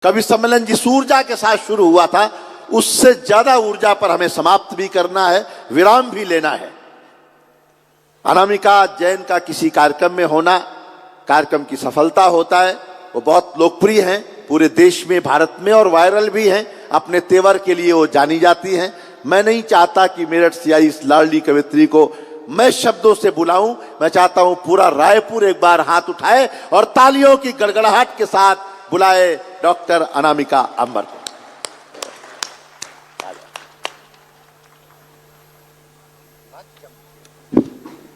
कवि सम्मेलन जिस ऊर्जा के साथ शुरू हुआ था उससे ज्यादा ऊर्जा पर हमें समाप्त भी करना है, विराम भी लेना है। अनामिका जैन का किसी कार्यक्रम में होना कार्यक्रम की सफलता होता है। वो बहुत लोकप्रिय हैं पूरे देश में, भारत में, और वायरल भी हैं। अपने तेवर के लिए वो जानी जाती हैं। मैं नहीं चाहता कि मेरठ से आई इस लाडली कवियत्री को मैं शब्दों से बुलाऊं। मैं चाहता हूं पूरा रायपुर एक बार हाथ उठाए और तालियों की गड़गड़ाहट के साथ बुलाए डॉक्टर अनामिका अंबर को।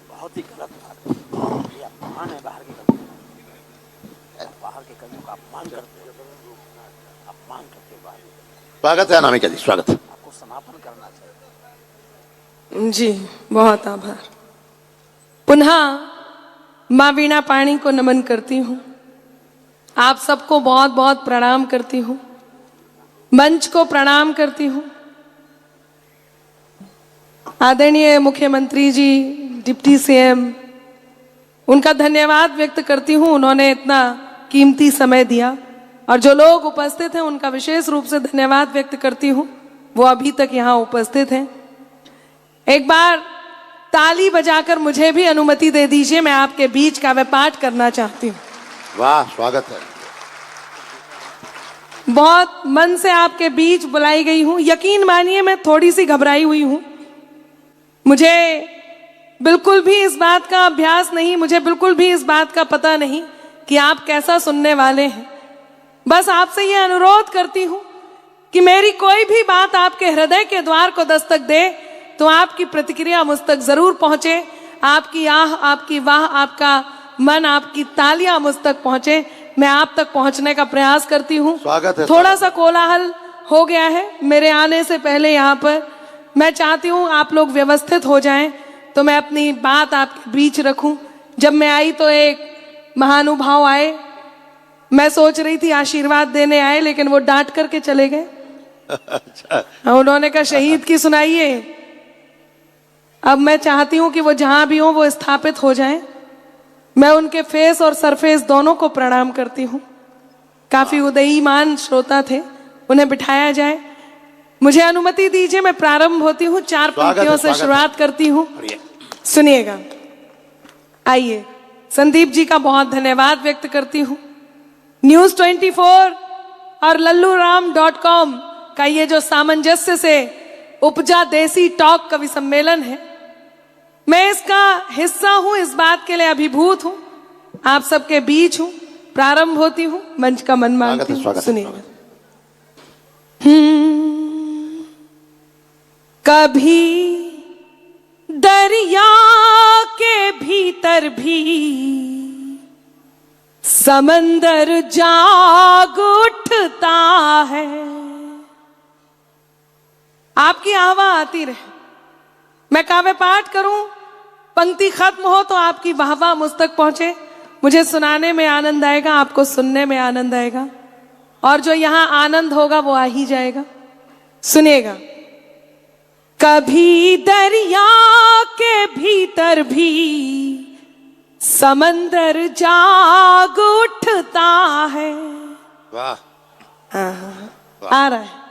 बहुत ही गलत बात है, अपमान है बाहर के कवियों का। बाहर के कवियों का अपमान करते बाहर। स्वागत है अनामिका जी, स्वागत है। आपको समापन करना चाहिए। जी बहुत आभार। पुनः माँ वीणा पाणी को नमन करती हूँ। आप सबको बहुत बहुत प्रणाम करती हूँ। मंच को प्रणाम करती हूँ। आदरणीय मुख्यमंत्री जी, डिप्टी सीएम, उनका धन्यवाद व्यक्त करती हूँ। उन्होंने इतना कीमती समय दिया और जो लोग उपस्थित हैं उनका विशेष रूप से धन्यवाद व्यक्त करती हूँ। वो अभी तक यहाँ उपस्थित हैं। एक बार ताली बजाकर मुझे भी अनुमति दे दीजिए, मैं आपके बीच काव्य पाठ करना चाहती हूँ। वाह, स्वागत है। बहुत मन से आपके बीच बुलाई गई हूँ। यकीन मानिए मैं थोड़ी सी घबराई हुई हूँ। मुझे बिल्कुल भी इस बात का अभ्यास नहीं, मुझे बिल्कुल भी इस बात का पता नहीं कि आप कैसा सुनने वाले हैं। बस आपसे ये अनुरोध करती हूँ कि मेरी कोई भी बात आपके हृदय के द्वार को दस्तक दे तो आपकी प्रतिक्रिया मुझ तक जरूर पहुंचे। आपकी आह, आपकी वाह, आपका मन, आपकी तालियां मुझ तक पहुंचे। मैं आप तक पहुंचने का प्रयास करती हूँ। स्वागत है। थोड़ा सा कोलाहल हो गया है मेरे आने से पहले यहाँ पर। मैं चाहती हूँ आप लोग व्यवस्थित हो जाएं तो मैं अपनी बात आपके बीच रखूं। जब मैं आई तो एक महानुभाव आए। मैं सोच रही थी आशीर्वाद देने आए, लेकिन वो डांट करके चले गए। उन्होंने कहा शहीद की सुनाइए। अब मैं चाहती हूँ कि वो जहां भी हो वो स्थापित हो जाएं। मैं उनके फेस और सरफेस दोनों को प्रणाम करती हूँ। काफी उदयीमान श्रोता थे, उन्हें बिठाया जाए। मुझे अनुमति दीजिए, मैं प्रारंभ होती हूँ। 4 पंक्तियों से शुरुआत करती हूँ, सुनिएगा। आइए, संदीप जी का बहुत धन्यवाद व्यक्त करती हूँ। न्यूज 24 और लल्लूराम.com का ये जो सामंजस्य से उपजा देसी टॉक कवि सम्मेलन है, मैं इसका हिस्सा हूं। इस बात के लिए अभिभूत हूं। आप सबके बीच हूं। प्रारंभ होती हूं, मंच का मन मांगती हूं। सुनिए। कभी दरिया के भीतर भी समंदर जाग उठता है। आपकी आवाज आती रहे, मैं काव्य पाठ करूं, पंक्ति खत्म हो तो आपकी वाहवाह मुझ तक पहुंचे। मुझे सुनाने में आनंद आएगा, आपको सुनने में आनंद आएगा, और जो यहां आनंद होगा वो आ ही जाएगा। सुनिएगा। कभी दरिया के भीतर भी समंदर जाग उठता है। वाह, आ रहा है।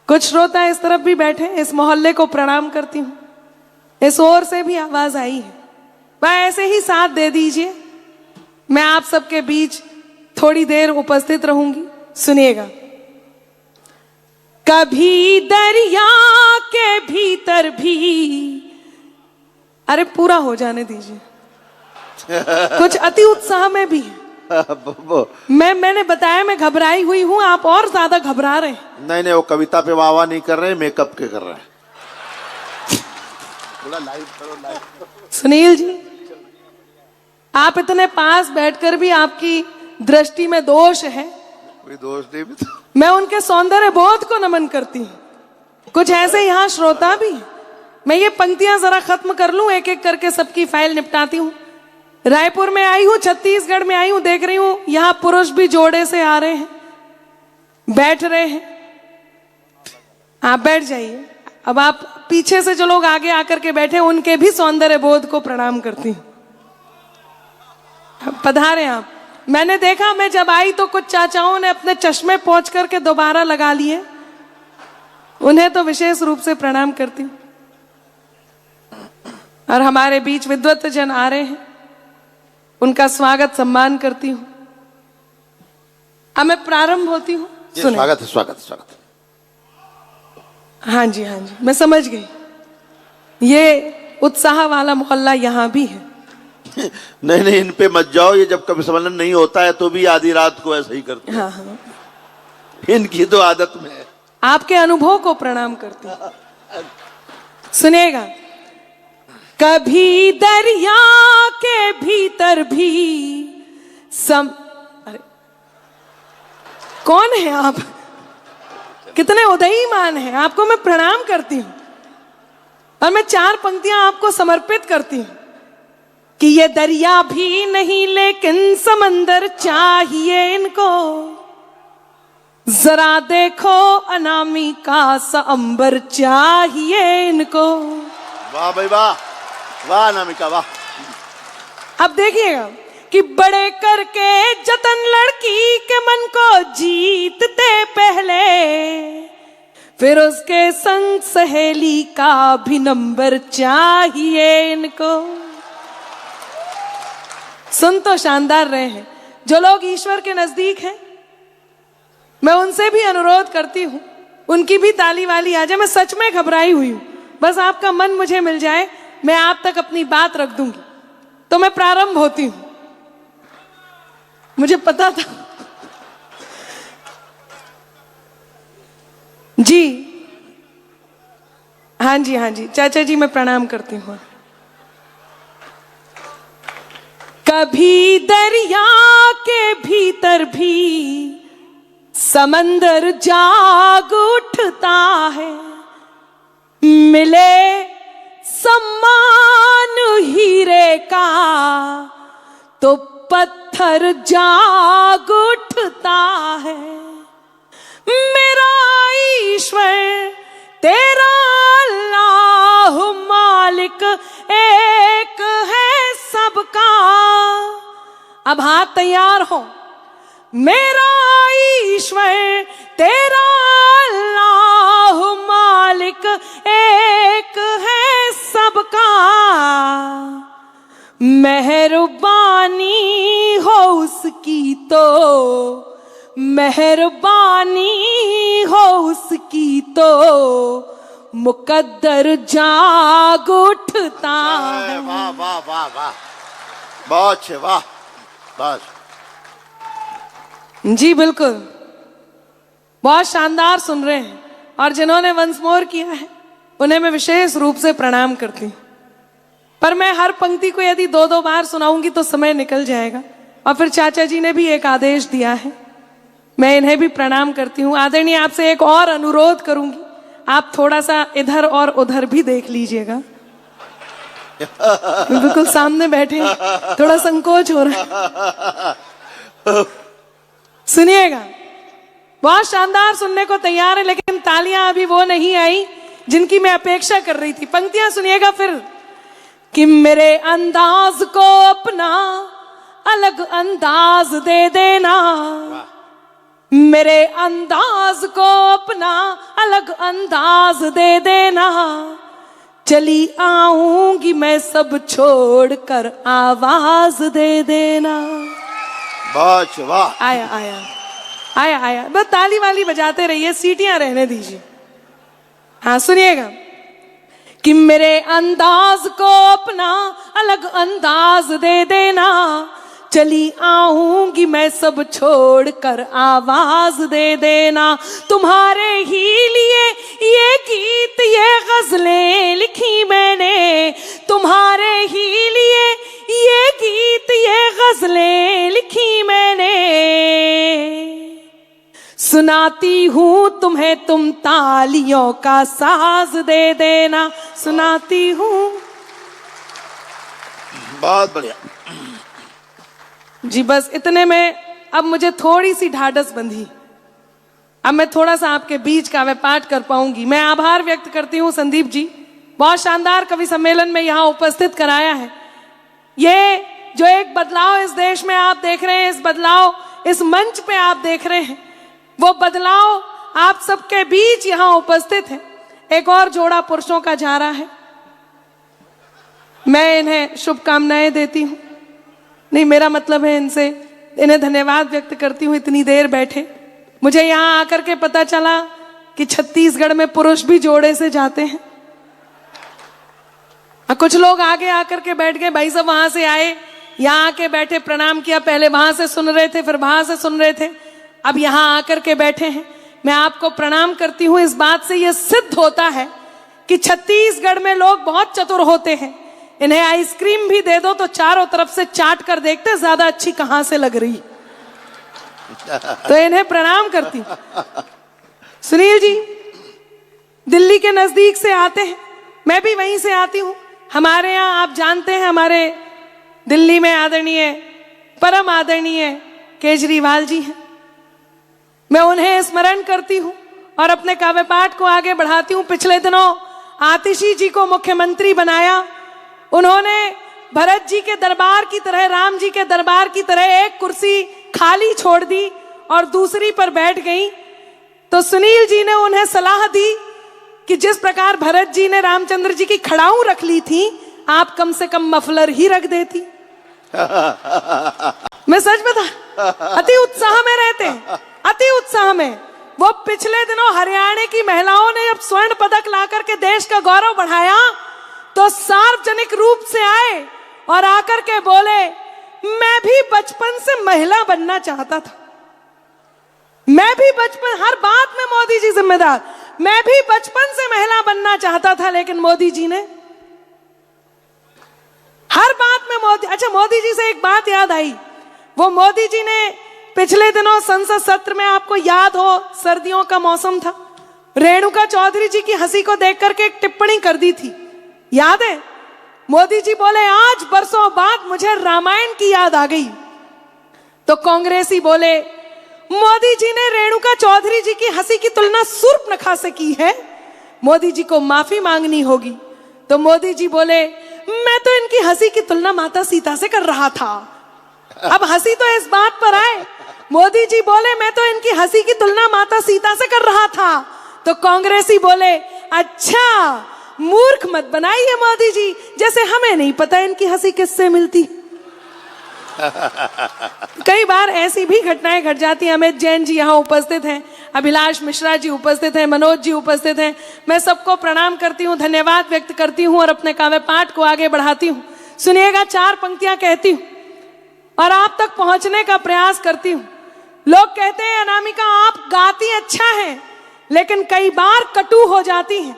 कुछ श्रोता इस तरफ भी बैठे, इस मोहल्ले को प्रणाम करती हूँ। इस ओर से भी आवाज आई है। वह ऐसे ही साथ दे दीजिए। मैं आप सबके बीच थोड़ी देर उपस्थित रहूंगी। सुनिएगा। कभी दरिया के भीतर भी, अरे पूरा हो जाने दीजिए। कुछ अति उत्साह में भी मैंने बताया मैं घबराई हुई हूं, आप और ज्यादा घबरा रहे हैं। नहीं, वो कविता पे वाह नहीं कर रहे, मेकअप के कर रहे हैं। लाइव करो, लाइव। सुनील जी, आप इतने पास बैठकर भी आपकी दृष्टि में दोष है। कोई दोष नहीं। मैं उनके सौंदर्य बोध को नमन करती हूँ। कुछ ऐसे यहाँ श्रोता भी। मैं ये पंक्तियां जरा खत्म कर लूं, एक एक करके सबकी फाइल निपटाती हूँ। रायपुर में आई हूँ, छत्तीसगढ़ में आई हूँ, देख रही हूँ यहाँ पुरुष भी जोड़े से आ रहे हैं, बैठ रहे हैं। आप बैठ जाइए। अब आप पीछे से जो लोग आगे आकर के बैठे उनके भी सौंदर्य बोध को प्रणाम करती हूँ। पधारे आप। मैंने देखा, मैं जब आई तो कुछ चाचाओं ने अपने चश्मे पोंछ करके दोबारा लगा लिए। उन्हें तो विशेष रूप से प्रणाम करती हूँ। और हमारे बीच विद्वत जन आ रहे हैं, उनका स्वागत सम्मान करती हूँ। अब मैं प्रारंभ होती हूँ। सुने। स्वागत है, स्वागत है, स्वागत है। हाँ जी, हाँ जी, मैं समझ गई। ये उत्साह वाला मोहल्ला यहाँ भी है। नहीं नहीं, इन पे मत जाओ। ये जब कभी सम्मेलन नहीं होता है तो भी आधी रात को ऐसा ही करते हैं। हाँ हाँ, इनकी तो आदत में है। आपके अनुभव को प्रणाम करती हूँ। सुनिएगा। कभी दरिया के भीतर भी अरे कौन है आप? कितने उदयीमान हैं। आपको मैं प्रणाम करती हूं और मैं 4 पंक्तियां आपको समर्पित करती हूं कि ये दरिया भी नहीं लेकिन समंदर चाहिए इनको। जरा देखो अनामिका सा अंबर चाहिए इनको। वाह भाई वाह, वाह अनामिका वाह। अब देखिएगा कि बड़े करके जतन लड़की के मन को जीतते पहले, फिर उसके संग सहेली का भी नंबर चाहिए इनको। सुन तो शानदार रहे हैं। जो लोग ईश्वर के नजदीक हैं, मैं उनसे भी अनुरोध करती हूं, उनकी भी ताली वाली आ जाए। मैं सच में घबराई हुई हूं, बस आपका मन मुझे मिल जाए, मैं आप तक अपनी बात रख दूंगी। तो मैं प्रारंभ होती हूं। मुझे पता था जी। हाँ जी, हाँ जी, चाचा जी मैं प्रणाम करती हूँ। कभी दरिया के भीतर भी समंदर जाग उठता है, मिले सम्मान हीरे का तो पत्थर जाग उठता है। मेरा ईश्वर तेरा अल्लाह मालिक एक है सबका। अब हाथ तैयार हो। मेरा ईश्वर तेरा अल्लाह मालिक एक है सबका। मेहरबानी हो उसकी तो, मेहरबानी हो उसकी तो मुकद्दर जाग उठता है। वाह वाह वाह वाह, बहुत अच्छे, वाह बस जी, बिल्कुल बहुत शानदार सुन रहे हैं। और जिन्होंने वंस मोर किया है उन्हें मैं विशेष रूप से प्रणाम करती हूँ। पर मैं हर पंक्ति को यदि 2-2 बार सुनाऊंगी तो समय निकल जाएगा। और फिर चाचा जी ने भी एक आदेश दिया है, मैं इन्हें भी प्रणाम करती हूँ। आदरणीय, आपसे एक और अनुरोध करूंगी, आप थोड़ा सा इधर और उधर भी देख लीजिएगा। बिल्कुल सामने बैठे, थोड़ा संकोच हो रहा है। सुनिएगा, बहुत शानदार सुनने को तैयार है, लेकिन तालियां अभी वो नहीं आई जिनकी मैं अपेक्षा कर रही थी। पंक्तियां सुनिएगा फिर कि मेरे अंदाज को अपना अलग अंदाज दे देना, मेरे अंदाज को अपना अलग अंदाज दे देना। चली आऊंगी मैं सब छोड़कर आवाज दे देना। बहुत वाह। आया आया आया आया, बस ताली वाली बजाते रहिए, सीटियां रहने दीजिए। हाँ सुनिएगा कि मेरे अंदाज को अपना अलग अंदाज दे देना। चली आऊंगी मैं सब छोड़कर आवाज दे देना। तुम्हारे ही लिए ये गीत ये गजलें लिखी मैंने, तुम्हारे ही लिए ये गीत ये गजलें लिखी मैंने। सुनाती हूँ तुम्हें, तुम तालियों का साज दे देना। सुनाती हूँ। बहुत बढ़िया जी, बस इतने में अब मुझे थोड़ी सी ढाढ़स बंधी। अब मैं थोड़ा सा आपके बीच का पाठ कर पाऊंगी। मैं आभार व्यक्त करती हूँ संदीप जी, बहुत शानदार कवि सम्मेलन में यहाँ उपस्थित कराया है। ये जो एक बदलाव इस देश में आप देख रहे हैं, इस बदलाव इस मंच पे आप देख रहे हैं, वो बदलाव आप सबके बीच यहां उपस्थित है। एक और जोड़ा पुरुषों का जा रहा है, मैं इन्हें शुभकामनाएं देती हूं। नहीं, मेरा मतलब है इन्हें धन्यवाद व्यक्त करती हूं। इतनी देर बैठे, मुझे यहां आकर के पता चला कि छत्तीसगढ़ में पुरुष भी जोड़े से जाते हैं। कुछ लोग आगे आकर के बैठ गए, भाई साहब वहां से आए, यहां आके बैठे, प्रणाम किया, पहले वहां से सुन रहे थे, फिर वहां से सुन रहे थे, अब यहां आकर के बैठे हैं। मैं आपको प्रणाम करती हूं। इस बात से यह सिद्ध होता है कि छत्तीसगढ़ में लोग बहुत चतुर होते हैं। इन्हें आइसक्रीम भी दे दो तो चारों तरफ से चाट कर देखते ज्यादा अच्छी कहां से लग रही, तो इन्हें प्रणाम करती हूं। सुनील जी दिल्ली के नजदीक से आते हैं, मैं भी वहीं से आती हूं। हमारे यहाँ आप जानते हैं, हमारे दिल्ली में आदरणीय परम आदरणीय केजरीवाल जी हैं। मैं उन्हें स्मरण करती हूं और अपने काव्य पाठ को आगे बढ़ाती हूं। पिछले दिनों आतिशी जी को मुख्यमंत्री बनाया। उन्होंने भरत जी के दरबार की तरह, राम जी के दरबार की तरह एक कुर्सी खाली छोड़ दी और दूसरी पर बैठ गई। तो सुनील जी ने उन्हें सलाह दी कि जिस प्रकार भरत जी ने रामचंद्र जी की खड़ाऊ रख ली थी, आप कम से कम मफलर ही रख देती। मैं सच बता, अति उत्साह में रहते हैं, अति उत्साह में। वो पिछले दिनों हरियाणा की महिलाओं ने जब स्वर्ण पदक ला करके देश का गौरव बढ़ाया, तो सार्वजनिक रूप से आए और आकर के बोले, मैं भी बचपन से महिला बनना चाहता था, मैं भी बचपन, हर बात में मोदी जी जिम्मेदार, मैं भी बचपन से महिला बनना चाहता था, लेकिन मोदी जी ने हर बात में मोदी। अच्छा, मोदी जी से एक बात याद आई, वो मोदी जी ने पिछले दिनों संसद सत्र में, आपको याद हो सर्दियों का मौसम था, रेणुका चौधरी जी की हंसी को देख करके एक टिप्पणी कर दी थी, याद है? मोदी जी बोले, आज बरसों बाद मुझे रामायण की याद आ गई। तो कांग्रेसी बोले, मोदी जी ने रेणुका चौधरी जी की हंसी की तुलना सूर्पनखा से की है, मोदी जी को माफी मांगनी होगी। तो मोदी जी बोले, मैं तो इनकी हंसी की तुलना माता सीता से कर रहा था। अब हंसी तो इस बात पर आए, मोदी जी बोले, मैं तो इनकी हंसी की तुलना माता सीता से कर रहा था। तो कांग्रेसी बोले, अच्छा मूर्ख मत बनाइए मोदी जी, जैसे हमें नहीं पता इनकी हंसी किससे मिलती। कई बार ऐसी भी घटनाएं घट जाती हैं। अमित जैन जी यहाँ उपस्थित हैं, अभिलाष मिश्रा जी उपस्थित हैं, मनोज जी उपस्थित हैं। मैं सबको प्रणाम करती हूँ, धन्यवाद व्यक्त करती हूँ और अपने काव्य पाठ को आगे बढ़ाती हूँ। सुनिएगा, 4 पंक्तियां कहती हूँ और आप तक पहुंचने का प्रयास करती हूँ। लोग कहते हैं, अनामिका आप गाती अच्छा है, लेकिन कई बार कटु हो जाती हैं।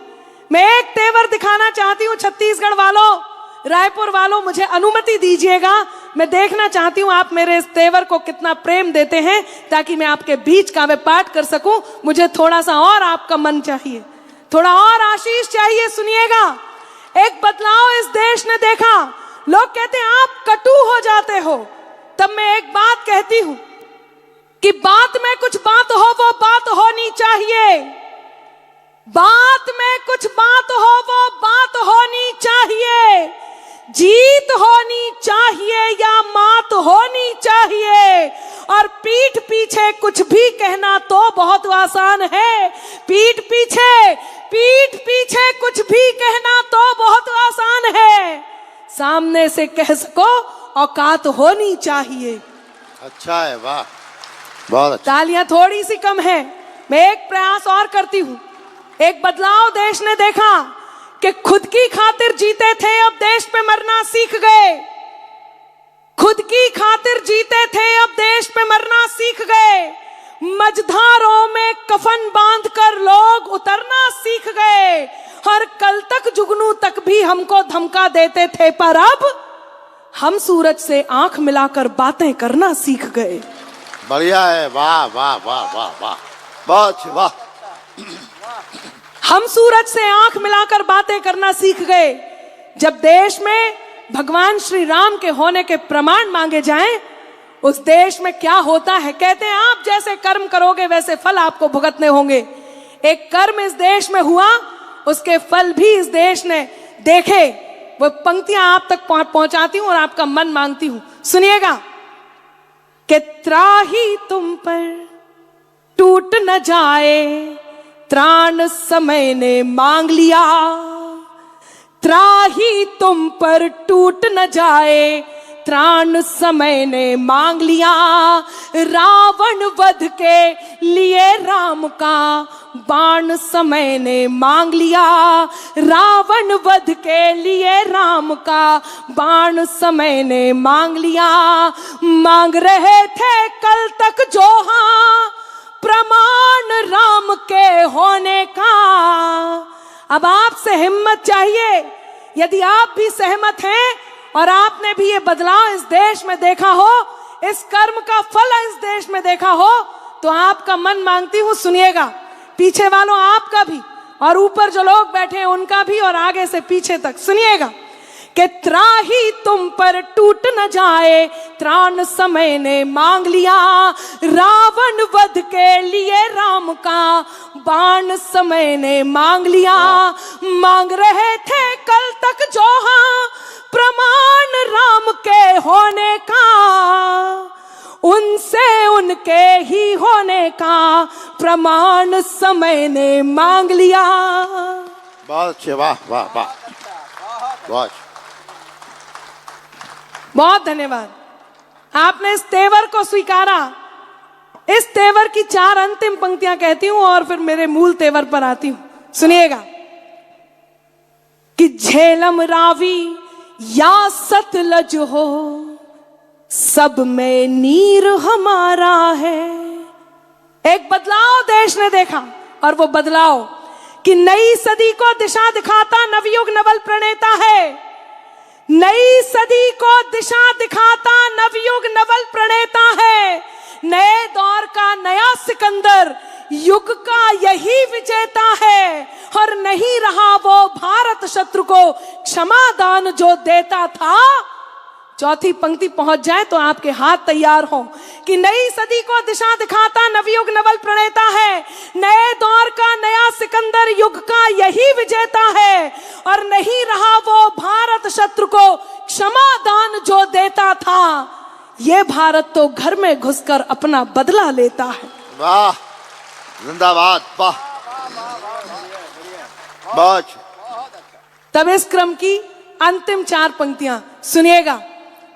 मैं एक तेवर दिखाना चाहती हूँ छत्तीसगढ़ वालों, रायपुर वालों, मुझे अनुमति दीजिएगा। मैं देखना चाहती हूँ आप मेरे इस तेवर को कितना प्रेम देते हैं, ताकि मैं आपके बीच काव्य पाठ कर सकूं। मुझे थोड़ा सा और आपका मन चाहिए, थोड़ा और आशीष चाहिए। सुनिएगा, एक बदलाव इस देश ने देखा। लोग कहते हैं आप कटु हो जाते हो, तब मैं एक बात कहती हूं कि बात में कुछ बात हो, वो बात होनी चाहिए। बात में कुछ बात हो, वो बात होनी चाहिए। जीत होनी चाहिए या मात होनी चाहिए। और पीठ पीछे कुछ भी कहना तो बहुत आसान है। पीठ पीछे कुछ भी कहना तो बहुत आसान है, सामने से कह सको औकात होनी चाहिए। अच्छा है, वाह, बहुत अच्छा। तालियां थोड़ी सी कम है। मैं एक प्रयास और करती हूं। एक बदलाव देश ने देखा कि खुद की खातिर जीते थे, अब देश पे मरना सीख गए। खुद की खातिर जीते थे, अब देश पे मरना सीख गए। मझधारों में कफन बांधकर लोग उतरना सीख गए। और कल तक जुगनू तक भी हमको धमका देते थे, पर अब हम सूरज से आंख मिलाकर बातें करना सीख गए। बढ़िया है, वाह वाह वाह वाह वाह, बहुत वाह। हम सूरज से आंख मिलाकर बातें करना सीख गए। जब देश में भगवान श्री राम के होने के प्रमाण मांगे जाएं, उस देश में क्या होता है? कहते हैं आप जैसे कर्म करोगे वैसे फल आपको भुगतने होंगे। एक कर्म इस देश में हुआ, उसके फल भी इस देश ने देखे। वो पंक्तियां आप तक पहुंचाती हूं और आपका मन मांगती हूं। सुनिएगा कि त्राही तुम पर टूट न जाए, त्राण समय ने मांग लिया। त्राही तुम पर टूट न जाए, त्राण समय ने मांग लिया। रावण वध के लिए राम का बाण समय ने मांग लिया। रावण वध के लिए राम का बाण समय ने मांग लिया। मांग रहे थे कल तक जो हाँ प्रमाण राम के होने का। अब आपसे हिम्मत चाहिए। यदि आप भी सहमत हैं और आपने भी ये बदलाव इस देश में देखा हो, इस कर्म का फल इस देश में देखा हो, तो आपका मन मांगती हूं सुनिएगा, पीछे वालों आपका भी और ऊपर जो लोग बैठे हैं उनका भी और आगे से पीछे तक सुनिएगा कि त्राही तुम पर टूट न जाए, त्राण समय ने मांग लिया। रावण वध के लिए राम का बाण समय ने मांग लिया। मांग रहे थे कल तक जो हाँ प्रमाण राम के होने का, उनसे उनके ही होने का प्रमाण समय ने मांग लिया। बहुत अच्छे, वाह वाह वाह, बहुत बहुत धन्यवाद। आपने इस तेवर को स्वीकारा। इस तेवर की 4 अंतिम पंक्तियां कहती हूं और फिर मेरे मूल तेवर पर आती हूं। सुनिएगा कि झेलम रावी या सतलज हो, सब में नीर हमारा है। एक बदलाव देश ने देखा और वो बदलाव कि नई सदी को दिशा दिखाता नवयुग नवल प्रणेता है। नई सदी को दिशा दिखाता नवयुग नवल प्रणेता है। नए दौर का नया सिकंदर, युग का यही विजेता है। और नहीं रहा वो भारत शत्रु को क्षमादान जो देता था। चौथी पंक्ति पहुंच जाए तो आपके हाथ तैयार हो कि नई सदी को दिशा दिखाता नवयुग नवल प्रणेता है। नए दौर का नया सिकंदर, युग का यही विजेता है। और नहीं रहा वो भारत शत्रु को क्षमादान जो देता था। ये भारत तो घर में घुसकर अपना बदला लेता है। वाह, जिंदाबाद, वाह, बहुत। तब इस क्रम की अंतिम 4 पंक्तियां सुनिएगा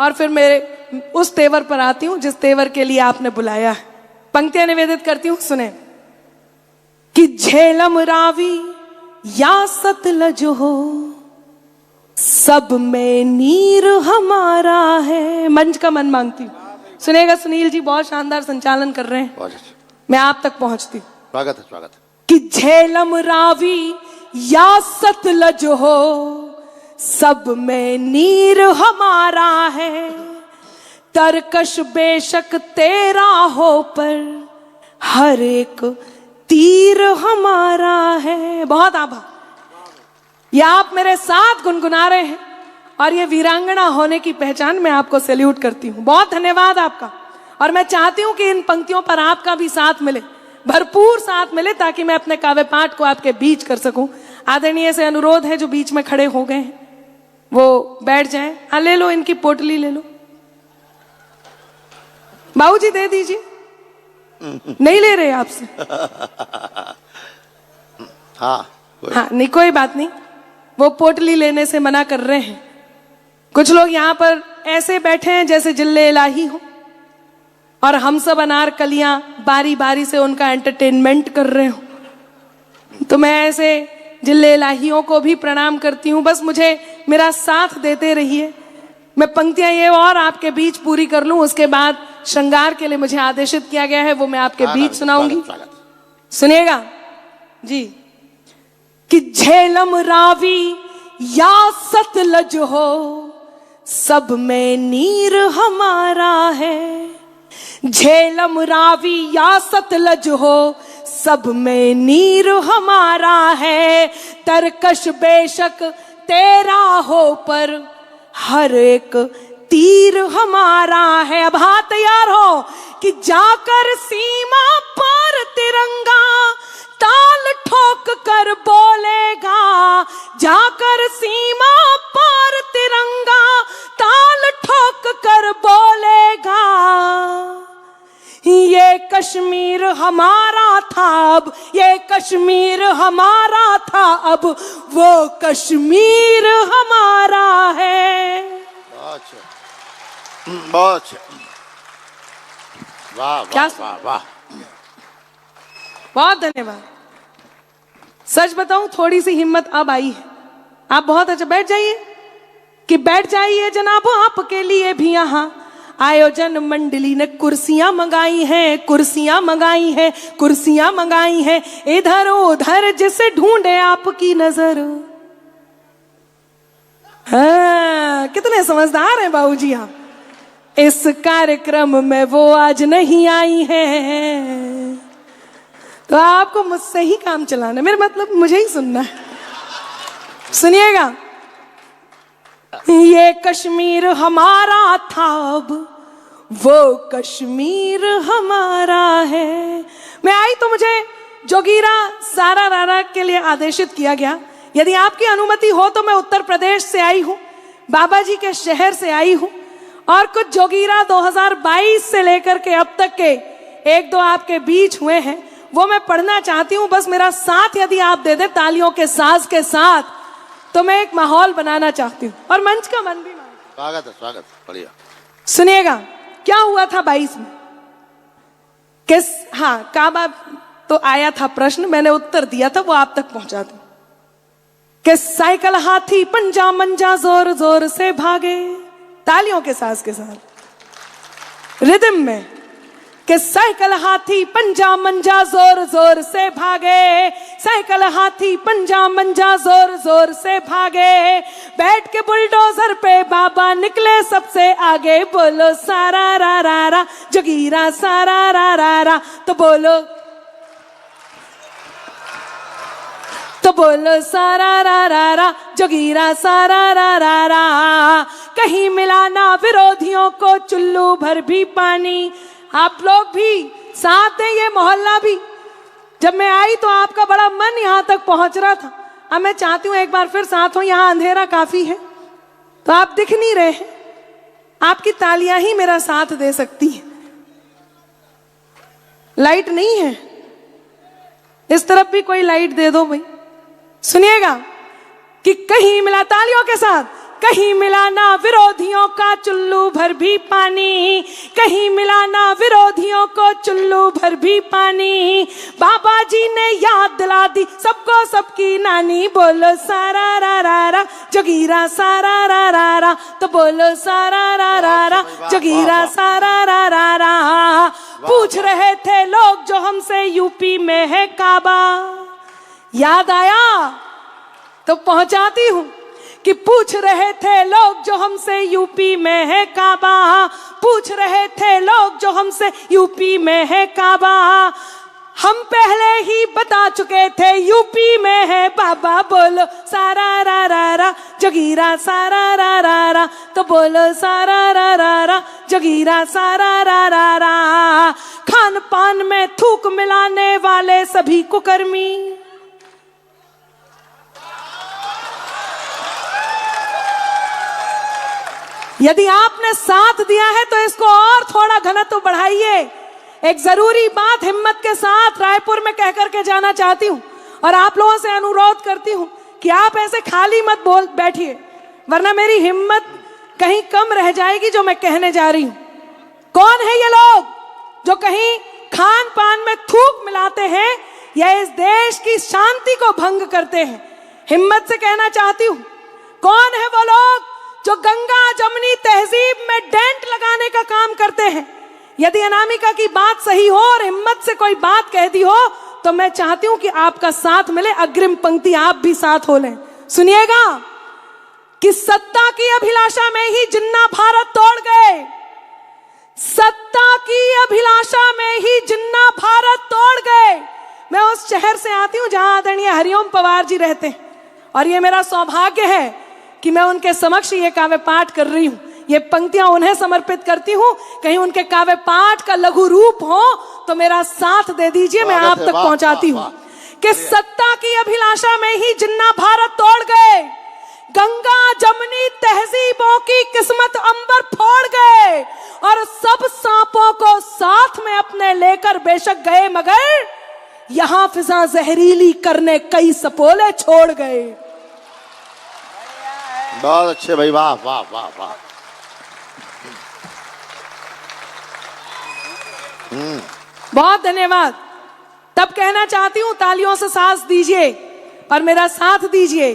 और फिर मेरे उस तेवर पर आती हूं जिस तेवर के लिए आपने बुलाया है। पंक्तियां निवेदित करती हूं, सुने कि झेलम रावी या सतलज हो, सब में नीर हमारा है। मंच का मन मांगती हूं। सुनेगा सुनील जी, बहुत शानदार संचालन कर रहे हैं। मैं आप तक पहुंचती हूं। स्वागत है, स्वागत है। कि झेलम रावी या सतलज हो, सब में नीर हमारा है। तरकश बेशक तेरा हो, पर हर एक तीर हमारा है। बहुत आभार। ये आप मेरे साथ गुनगुना रहे हैं और ये वीरांगना होने की पहचान मैं आपको सैल्यूट करती हूं। बहुत धन्यवाद आपका। और मैं चाहती हूं कि इन पंक्तियों पर आपका भी साथ मिले, भरपूर साथ मिले, ताकि मैं अपने काव्य पाठ को आपके बीच कर सकूं। आदरणीय से अनुरोध है जो बीच में खड़े हो गए हैं वो बैठ जाएं। हाँ, ले लो, इनकी पोटली ले लो। बाबूजी दे दीजिए। नहीं ले रहे आपसे? हाँ नहीं, कोई बात नहीं। वो पोटली लेने से मना कर रहे हैं। कुछ लोग यहाँ पर ऐसे बैठे हैं जैसे जिल्ले इलाही हो और हम सब अनारकलियां बारी बारी से उनका एंटरटेनमेंट कर रहे हो। तो मैं ऐसे जिल्ले इलाहियों को भी प्रणाम करती हूँ। बस मुझे मेरा साथ देते रहिए। मैं पंक्तियां ये और आपके बीच पूरी कर लूं, उसके बाद श्रृंगार के लिए मुझे आदेशित किया गया है, वो मैं आपके बीच सुनाऊंगी। सुनिएगा जी कि झेलम रावी या सतलज हो, सब में नीर हमारा है। झेलम रावी या सतलज हो, सब में नीर हमारा है। तरकश बेशक तेरा हो, पर हर एक तीर हमारा है। अब हाथ तैयार हो कि जाकर सीमा पार तिरंगा ताल ठोक कर बोलेगा। जाकर सीमा पार तिरंगा ताल ठोक कर बोलेगा। अब ये कश्मीर हमारा था, अब वो कश्मीर हमारा है। बहुत अच्छा, बहुत अच्छा। वाह क्या वाह वाह वाह। बहुत धन्यवाद। सच बताऊं, थोड़ी सी हिम्मत अब आई है। आप बहुत अच्छा, बैठ जाइए कि बैठ जाइए जनाब, आपके लिए भी यहाँ आयोजन मंडली ने कुर्सियां मंगाई हैं, कुर्सियां मंगाई हैं, कुर्सियां मंगाई हैं। इधर उधर जिसे ढूंढे आपकी नजर। हाँ, कितने समझदार हैं बाबूजी आप। इस कार्यक्रम में वो आज नहीं आई हैं, तो आपको मुझसे ही काम चलाना, मेरा मतलब मुझे ही सुनना है। सुनिएगा, ये कश्मीर हमारा था, अब वो कश्मीर हमारा है। मैं आई तो मुझे जोगीरा सारा रारा के लिए आदेशित किया गया। यदि आपकी अनुमति हो तो मैं उत्तर प्रदेश से आई हूँ, बाबा जी के शहर से आई हूँ, और कुछ जोगीरा 2022 से लेकर के अब तक के एक दो आपके बीच हुए हैं, वो मैं पढ़ना चाहती हूँ। बस मेरा साथ यदि आप दे दे तालियों के साज के साथ, तो मैं एक माहौल बनाना चाहती हूँ और मंच का मन भी मांगती हूँ। स्वागत है, स्वागत है, बढ़िया। सुनिएगा क्या हुआ था 22 में। किस, हाँ, काबा तो आया था प्रश्न, मैंने उत्तर दिया था, वो आप तक पहुंचा दूं। कि साइकिल हाथी पंजा मंजा जोर जोर से भागे, तालियों के साथ रिदम में। कि साइकिल हाथी पंजा मंजा जोर जोर से भागे, साइकिल हाथी पंजा मंजा जोर जोर से भागे। बैठ के बुलडोजर पे बाबा निकले सबसे आगे, बोलो सारा रा रा रा जोगीरा सारा रा रा रा, तो बोलो सारा रा रा रा जोगीरा सारा रा रा रा। कहीं मिला ना विरोधियों को चुल्लू भर भी पानी। आप लोग भी साथ हैं, ये मोहल्ला भी। जब मैं आई तो आपका बड़ा मन यहाँ तक पहुंच रहा था। अब मैं चाहती हूँ एक बार फिर साथ हो, यहाँ अंधेरा काफी है तो आप दिख नहीं रहे हैं, आपकी तालियां ही मेरा साथ दे सकती हैं। लाइट नहीं है, इस तरफ भी कोई लाइट दे दो भाई। सुनिएगा कि कहीं मिला, तालियों के साथ, कहीं मिला ना विरोधियों का चुल्लू भर भी पानी, कहीं मिला ना विरोधियों को चुल्लू भर भी पानी। बाबा जी ने याद दिला दी सबको सबकी नानी, बोलो सारा रा रा रा जोगीरा सारा रा रा रा, तो बोलो सारा रा रा रा जोगीरा सारा रा रा रा। पूछ रहे थे लोग जो हमसे यूपी में है काबा, याद आया तो पहुंचाती हूं। कि पूछ रहे थे लोग जो हमसे यूपी में है काबा, पूछ रहे थे लोग जो हमसे यूपी में है काबा। हम पहले ही बता चुके थे यूपी में है बाबा, बोलो सारा रा रा रा जोगीरा सारा रा रा रा, तो बोलो सारा रा रा रा जोगीरा सारा रा रा रा। खान पान में थूक मिलाने वाले सभी कुकर्मी, यदि आपने साथ दिया है तो इसको और थोड़ा घनत्व बढ़ाइए। एक जरूरी बात हिम्मत के साथ रायपुर में कह करके जाना चाहती हूं और आप लोगों से अनुरोध करती हूं कि आप ऐसे खाली मत बोल बैठिए, वरना मेरी हिम्मत कहीं कम रह जाएगी जो मैं कहने जा रही हूं। कौन है ये लोग जो कहीं खान पान में थूक मिलाते हैं या इस देश की शांति को भंग करते हैं? हिम्मत से कहना चाहती हूं, कौन है वो लोग जो गंगा जमुनी तहजीब में डेंट लगाने का काम करते हैं? यदि अनामिका की बात सही हो और हिम्मत से कोई बात कह दी हो तो मैं चाहती हूं कि आपका साथ मिले, अग्रिम पंक्ति आप भी साथ हो लें। सुनिएगा कि सत्ता की अभिलाषा में ही जिन्ना भारत तोड़ गए, सत्ता की अभिलाषा में ही जिन्ना भारत तोड़ गए। मैं उस शहर से आती हूं जहां आदरणीय हरिओम पवार जी रहते हैं और ये मेरा सौभाग्य है कि मैं उनके समक्ष ये काव्य पाठ कर रही हूं। ये पंक्तियां उन्हें समर्पित करती हूं, कहीं उनके काव्य पाठ का लघु रूप हो तो मेरा साथ दे दीजिए, मैं आप तक पहुंचाती हूं। कि सत्ता की अभिलाषा में ही जिन्ना भारत तोड़ गए, गंगा जमुनी तहजीबों की किस्मत अंबर फोड़ गए और सब सांपों को साथ में अपने लेकर बेशक गए, मगर यहां फिजा जहरीली करने कई सपोले छोड़ गए। बहुत अच्छे भाई, वाह वाह वाह वाह। बहुत धन्यवाद। तब कहना चाहती हूं, तालियों से साथ दीजिए और मेरा साथ दीजिए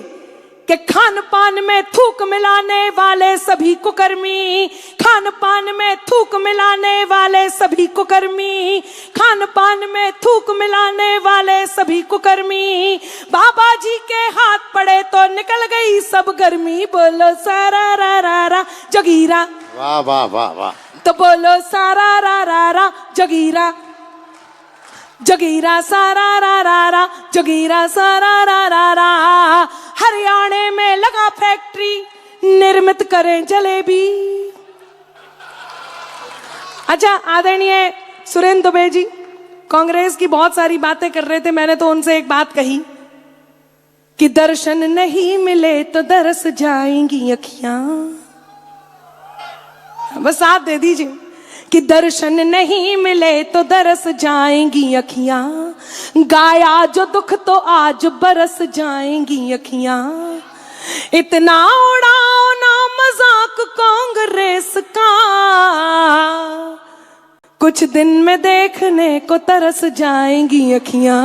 कि खान पान में थूक मिलाने वाले सभी कुकर्मी, खान पान में थूक मिलाने वाले सभी कुकर्मी, खान पान में थूक मिलाने वाले सभी कुकर्मी, बाबा जी के हाथ पड़े तो निकल गई सब गर्मी। बोलो सारा रा रा रा जोगीरा, वाह वाह वाह वाह। तो बोलो सारा रा रा रा जोगीरा, जोगीरा सारा रा रा रा, जोगीरा सारा रा रा रा। हरियाणा में लगा फैक्ट्री निर्मित करें जलेबी। अच्छा, आदरणीय सुरेंद्र दुबे जी कांग्रेस की बहुत सारी बातें कर रहे थे, मैंने तो उनसे एक बात कही कि दर्शन नहीं मिले तो दरस जाएंगी अखियां। बस साथ दे दीजिए कि दर्शन नहीं मिले तो दरस जाएंगी अखियां, गाया जो दुख तो आज बरस जाएंगी अखियां। इतना उड़ाओ ना मजाक कांग्रेस का, कुछ दिन में देखने को तरस जाएंगी अखियां।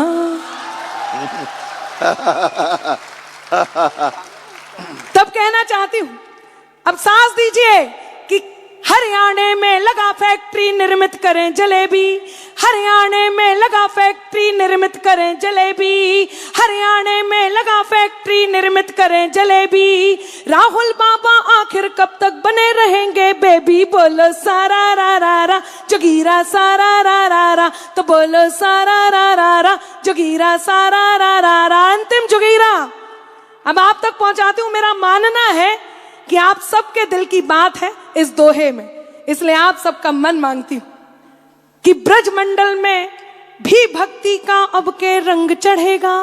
तब कहना चाहती हूं, अब सांस दीजिए कि हरियाणा में लगा फैक्ट्री निर्मित करें जलेबी, हरियाणा में लगा फैक्ट्री निर्मित करें जलेबी, हरियाणा में लगा फैक्ट्री निर्मित करें जलेबी। राहुल बाबा आखिर कब तक बने रहेंगे बेबी। बोलो सारा रा रा रा जोगीरा सारा रा रा रा, तो बोलो सारा रा रा रा जोगीरा सारा रा रा रा। अंतिम जोगीरा अब आप तक पहुंचाती हूं। मेरा मानना है कि आप सबके दिल की बात है इस दोहे में, इसलिए आप सबका मन मांगती हूं कि ब्रजमंडल में भी भक्ति का अब के रंग चढ़ेगा,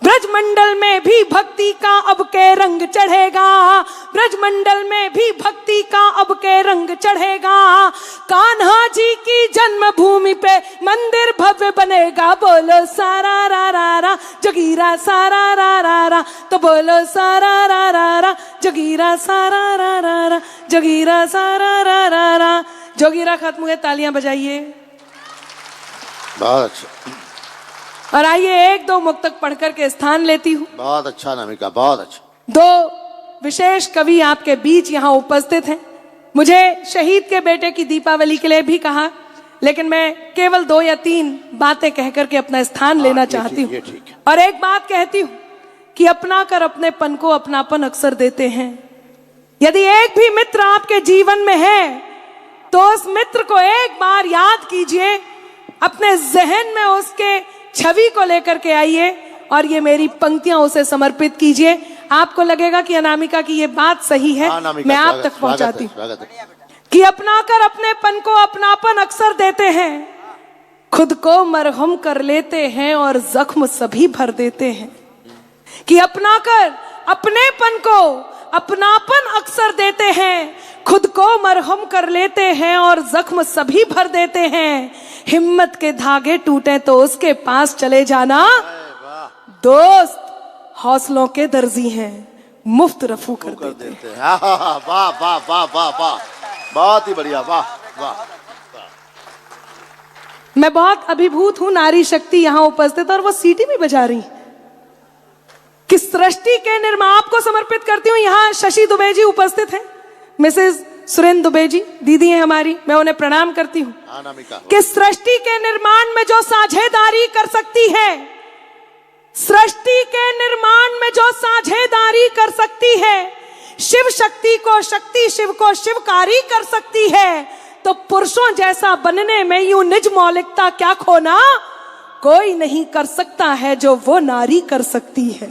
ब्रजमंडल में भी भक्ति का अब के रंग चढ़ेगा, ब्रजमंडल में भी भक्ति का अब के रंग चढ़ेगा। कान्हा जी की जन्मभूमि पे मंदिर भव्य बनेगा। बोलो सारा रा रा रा जोगीरा सारा रा रा रा, तो बोलो सारा रा रा रा जोगीरा सारा रा रा रा, जोगीरा सारा रा रा रा। जोगीरा खत्म हुए, तालियां बजाइए। बहुत अच्छा। और आइए एक दो मुक्तक पढ़कर के स्थान लेती हूँ। बहुत अच्छा अनामिका, बहुत अच्छा। दो विशेष कवि आपके बीच यहाँ उपस्थित हैं। मुझे शहीद के बेटे की दीपावली के लिए भी कहा, लेकिन मैं केवल 2 या 3 बातें कहकर के अपना स्थान लेना चाहती हूँ। और एक बात कहती हूँ कि अपना कर अपनेपन को अपनापन अक्सर देते हैं। यदि एक भी मित्र आपके जीवन में है तो उस मित्र को एक बार याद कीजिए, अपने जहन में उसके छवि को लेकर के आइए और ये मेरी पंक्तियां उसे समर्पित कीजिए। आपको लगेगा कि अनामिका की ये बात सही है, मैं आप तक पहुंचाती हूं कि अपनाकर अपनेपन को अपनापन अक्सर देते हैं, खुद को मरहम कर लेते हैं और जख्म सभी भर देते हैं। कि अपनाकर अपनेपन को अपनापन अक्सर देते हैं, खुद को मरहम कर लेते हैं और जख्म सभी भर देते हैं। हिम्मत के धागे टूटे तो उसके पास चले जाना, दोस्त हौसलों के दर्जी हैं, मुफ्त रफू कर देते हैं। वाह वाह वाह वाह वाह, बहुत ही बढ़िया, वाह वाह। मैं बहुत अभिभूत हूं, नारी शक्ति यहाँ उपस्थित और वो सीटी भी बजा रही कि सृष्टि के निर्माण आपको समर्पित करती हूँ। यहाँ शशि दुबे जी उपस्थित हैं, मिसेज सुरेंद्र दुबे जी दीदी हैं हमारी, मैं उन्हें प्रणाम करती हूँ कि सृष्टि के निर्माण में जो साझेदारी कर सकती है, सृष्टि के निर्माण में जो साझेदारी कर सकती है, शिव शक्ति को शक्ति, शिव को शिवकारी कर सकती है, तो पुरुषों जैसा बनने में यूं निज मौलिकता क्या खोना कोई नहीं कर सकता है जो वो नारी कर सकती है।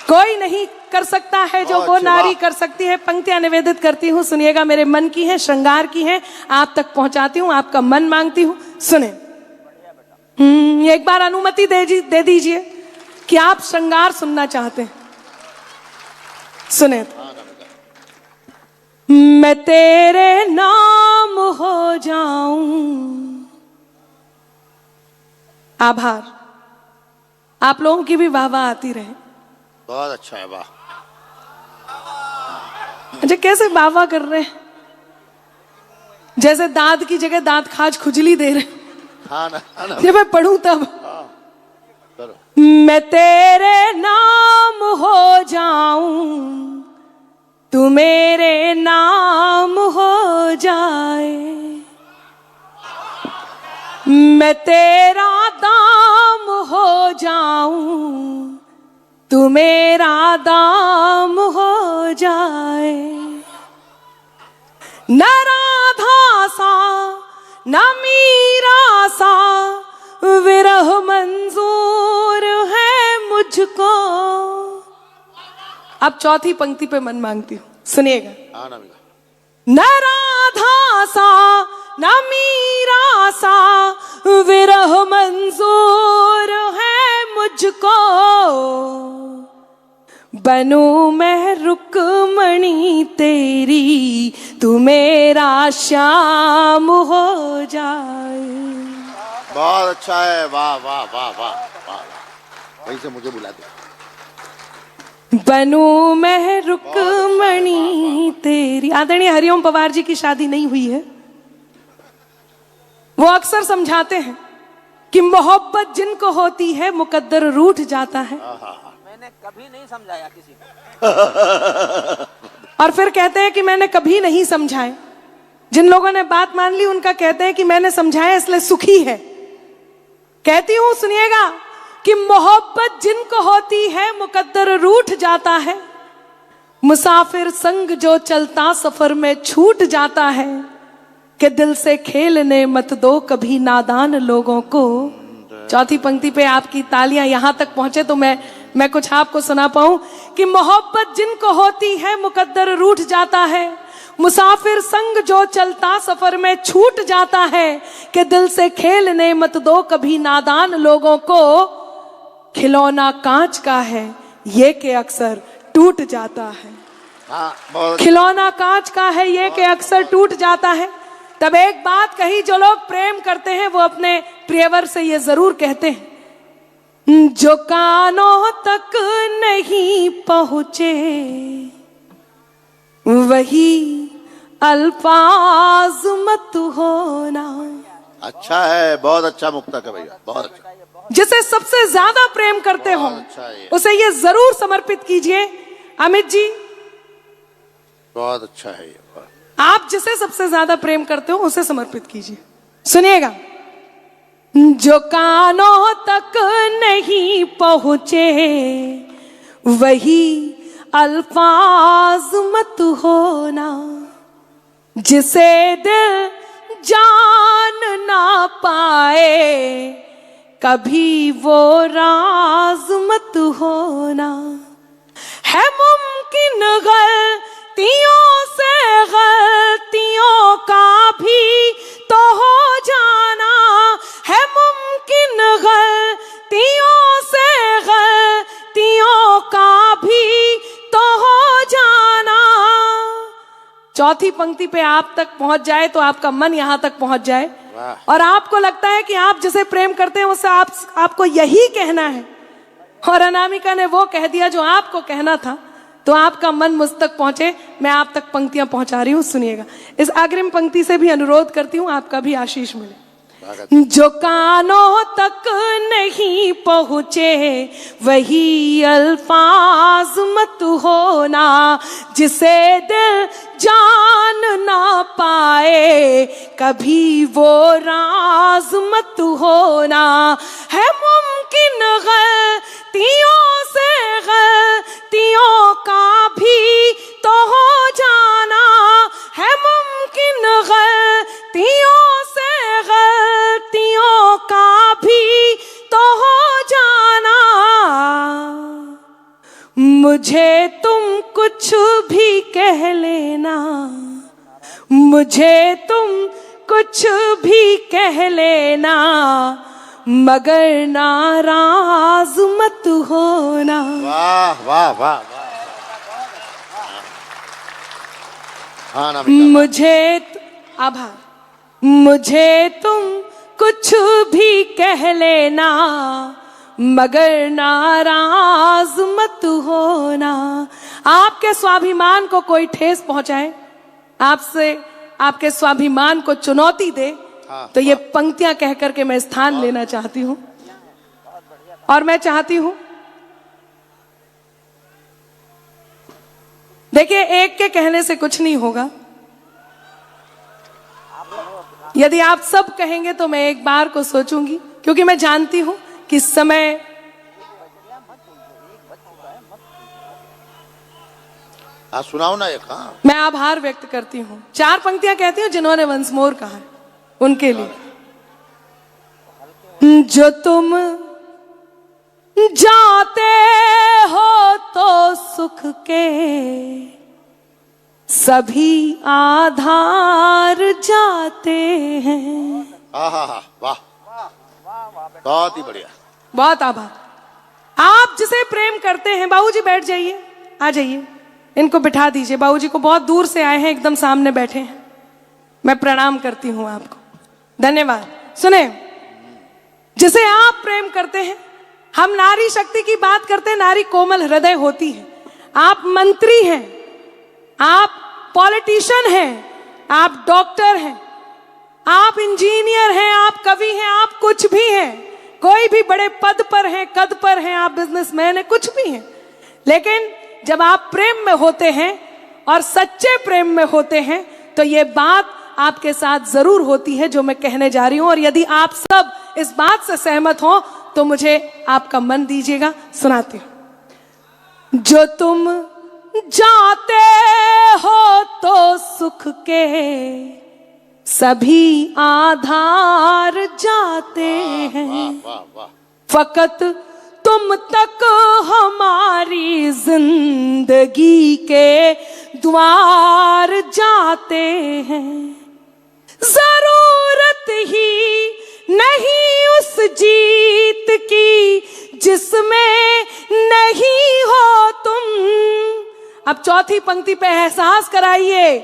कोई नहीं कर सकता है जो वो नारी कर सकती है। पंक्तियां निवेदित करती हूँ, सुनिएगा, मेरे मन की है, श्रृंगार की है, आप तक पहुंचाती हूँ, आपका मन मांगती हूँ, सुने। एक बार अनुमति दे दीजिए कि आप श्रृंगार सुनना चाहते हैं, सुने तो। मैं तेरे नाम हो जाऊं, आभार। आप लोगों की भी वाह वाह आती रहे। बहुत अच्छा है, वाह। अच्छा, कैसे वाह वाह कर रहे हैं, जैसे दांत की जगह दांत खाज खुजली दे रहे हैं। हाँ ना, हाँ ना। जब मैं पढ़ूं तब करो। मैं तेरे नाम हो जाऊं, तू मेरे नाम हो जाए, मैं तेरा दाम हो जाऊं, तू मेरा दाम हो जाए। न राधा सा न मीरा सा विरह मंजूर है मुझको। अब चौथी पंक्ति पे मन मांगती हूं, सुनिएगा। हाँ ना। न राधा सा न मीरा सा विरह मंजूर है मुझको, बनूं मैं रुक्मणी तेरी, तू मेरा श्याम हो जाए। बहुत अच्छा है, वाह वाह वाह वाह वाह। वहीं से मुझे बुला दो। बनूं मैं रुक्मणी तेरी। आदरणीय हरिओम पवार जी की शादी नहीं हुई है। वो अक्सर समझाते हैं कि मोहब्बत जिनको होती है मुकद्दर रूठ जाता है। मैंने कभी नहीं समझाया किसी को। और फिर कहते हैं कि मैंने कभी नहीं समझाए। जिन लोगों ने बात मान ली उनका कहते हैं कि मैंने समझाया इसलिए सुखी है। कहती हूं, सुनिएगा कि मोहब्बत जिनको होती है मुकद्दर रूठ जाता है, मुसाफिर संग जो चलता सफर में छूट जाता है, कि दिल से खेलने मत दो कभी नादान लोगों को। चौथी पंक्ति पे आपकी तालियां यहां तक पहुंचे तो मैं कुछ आपको सुना पाऊं कि मोहब्बत जिनको होती है मुकद्दर रूठ जाता है, मुसाफिर संग जो चलता सफर में छूट जाता है, कि दिल से खेलने मत दो कभी नादान लोगों को। खिलौना कांच का है ये कि अक्सर टूट जाता है। हाँ, बहुत खिलौना कांच का है ये कि अक्सर टूट जाता है। तब एक बात कही, जो लोग प्रेम करते हैं वो अपने प्रियवर से ये जरूर कहते हैं, जो कानों तक नहीं पहुंचे वही अल्फाज मत होना। अच्छा है, बहुत अच्छा मुक्तक है भैया, बहुत अच्छा। जिसे सबसे ज्यादा प्रेम करते हो बहुत अच्छा है ये। उसे ये जरूर समर्पित कीजिए। अमित जी, बहुत अच्छा है ये। आप जिसे सबसे ज्यादा प्रेम करते हो उसे समर्पित कीजिए। सुनिएगा, जो कानों तक नहीं पहुंचे वही अल्फाज मत होना, जिसे दिल जान ना पाए कभी वो राज मत होना। है मुमकिन गलतियों से गलतियों का भी तो हो जाना, है मुमकिन गलतियों से गलतियों का भी तो हो जाना। चौथी पंक्ति पे आप तक पहुंच जाए तो आपका मन यहां तक पहुंच जाए और आपको लगता है कि आप जिसे प्रेम करते हैं उससे आपको यही कहना है, और अनामिका ने वो कह दिया जो आपको कहना था, तो आपका मन मुझ तक पहुंचे। मैं आप तक पंक्तियां पहुंचा रही हूं, सुनिएगा। इस अग्रिम पंक्ति से भी अनुरोध करती हूं आपका भी आशीष मिले। जो कानों तक नहीं पहुंचे वही अल्फाज मत होना, जिसे दिल जान ना पाए कभी वो राज मत होना। है मुमकिन गलतियों से गलतियों का भी तो हो जाना, है मुमकिन गलतियों से गलतियों का भी तो हो जाना। मुझे तुम कुछ भी कह लेना, मुझे तुम कुछ भी कह लेना, मगर नाराज मत होना। वाह वाह वाह। हाँ ना, मुझे आभार। मुझे तुम कुछ भी कह लेना, मगर नाराज मत होना। आपके स्वाभिमान को कोई ठेस पहुंचाए, आपसे आपके स्वाभिमान को चुनौती दे, तो ये पंक्तियां कह करके मैं स्थान लेना चाहती हूं। और मैं चाहती हूं, देखिए, एक के कहने से कुछ नहीं होगा। यदि आप सब कहेंगे तो मैं एक बार को सोचूंगी, क्योंकि मैं जानती हूं कि समय सुनाओ ना एक। हाँ, मैं आभार व्यक्त करती हूं। 4 पंक्तियां कहती हूं जिन्होंने वंस मोर कहा है, उनके लिए। जो तुम जाते हो तो सुख के सभी आधार जाते हैं। वाह, बहुत ही बढ़िया, बहुत आभार। आप जिसे प्रेम करते हैं, बाबूजी बैठ जाइए, आ जाइए, इनको बिठा दीजिए। बाबूजी को बहुत दूर से आए हैं, एकदम सामने बैठे हैं। मैं प्रणाम करती हूं आपको, धन्यवाद। सुने, जिसे आप प्रेम करते हैं, हम नारी शक्ति की बात करते हैं, नारी कोमल हृदय होती है। आप मंत्री हैं, आप पॉलिटिशियन हैं, आप डॉक्टर हैं, आप इंजीनियर हैं, आप कवि हैं, आप कुछ भी हैं, कोई भी बड़े पद पर हैं, कद पर हैं, आप बिजनेसमैन हैं, कुछ भी हैं। लेकिन जब आप प्रेम में होते हैं और सच्चे प्रेम में होते हैं, तो ये बात आपके साथ जरूर होती है जो मैं कहने जा रही हूं। और यदि आप सब इस बात से सहमत हो तो मुझे आपका मन दीजिएगा, सुनाती हूं। जो तुम जाते हो तो सुख के सभी आधार जाते हैं, फकत तुम तक हमारी जिंदगी के द्वार जाते हैं। जरूरत ही नहीं उस जीत की जिसमें नहीं हो तुम। अब चौथी पंक्ति पे एहसास कराइए।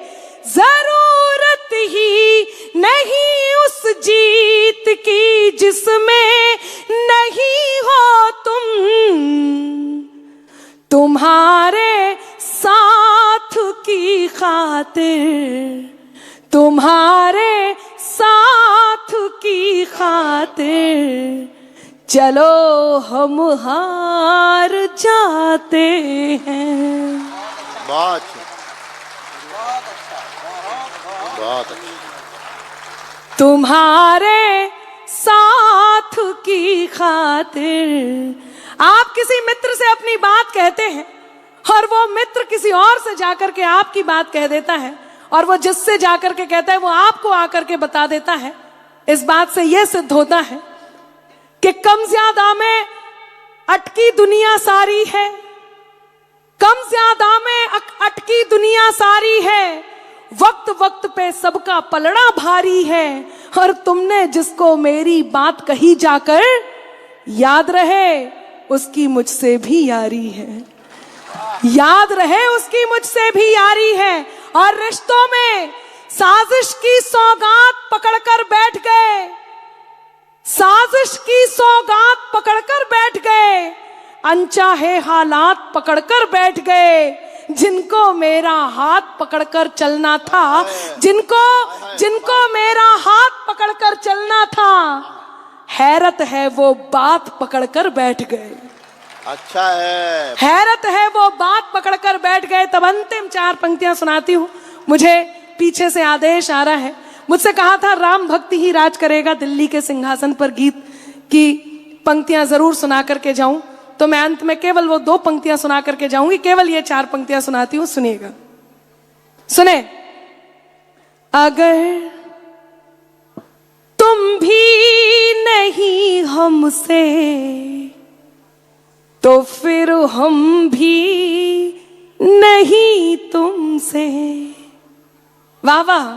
जरूरत ही नहीं उस जीत की जिसमें नहीं हो तुम। तुम्हारे साथ की खातिर, तुम्हारे साथ की खातिर चलो हम हार जाते हैं। बहुत बहुत अच्छा। तुम्हारे साथ की खातिर। आप किसी मित्र से अपनी बात कहते हैं और वो मित्र किसी और से जाकर के आपकी बात कह देता है, और वो जिससे जाकर के कहता है वो आपको आकर के बता देता है। इस बात से यह सिद्ध होता है कि कम ज्यादा में अटकी दुनिया सारी है, कम ज्यादा में अटकी दुनिया सारी है। वक्त वक्त पे सबका पलड़ा भारी है, और तुमने जिसको मेरी बात कही जाकर, याद रहे उसकी मुझसे भी यारी है, याद रहे उसकी मुझसे भी यारी है। और रिश्तों में साजिश की सौगात पकड़कर बैठ गए, साजिश की सौगात पकड़कर बैठ गए, अनचाहे हालात पकड़कर बैठ गए। जिनको मेरा हाथ पकड़कर चलना था, जिनको मेरा हाथ पकड़कर चलना था, हैरत है वो बात पकड़कर बैठ गए। अच्छा है, हैरत है वो बात पकड़कर बैठ गए। तब अंतिम 4 पंक्तियां सुनाती हूं। मुझे पीछे से आदेश आ रहा है, मुझसे कहा था राम भक्ति ही राज करेगा, दिल्ली के सिंहासन पर गीत की पंक्तियां जरूर सुना करके जाऊं। तो मैं अंत में केवल वो 2 पंक्तियां सुना करके जाऊंगी, केवल ये 4 पंक्तियां सुनाती हूं, सुनिएगा। सुने, अगर तुम भी नहीं हमसे तो फिर हम भी नहीं तुमसे। वाह वाह,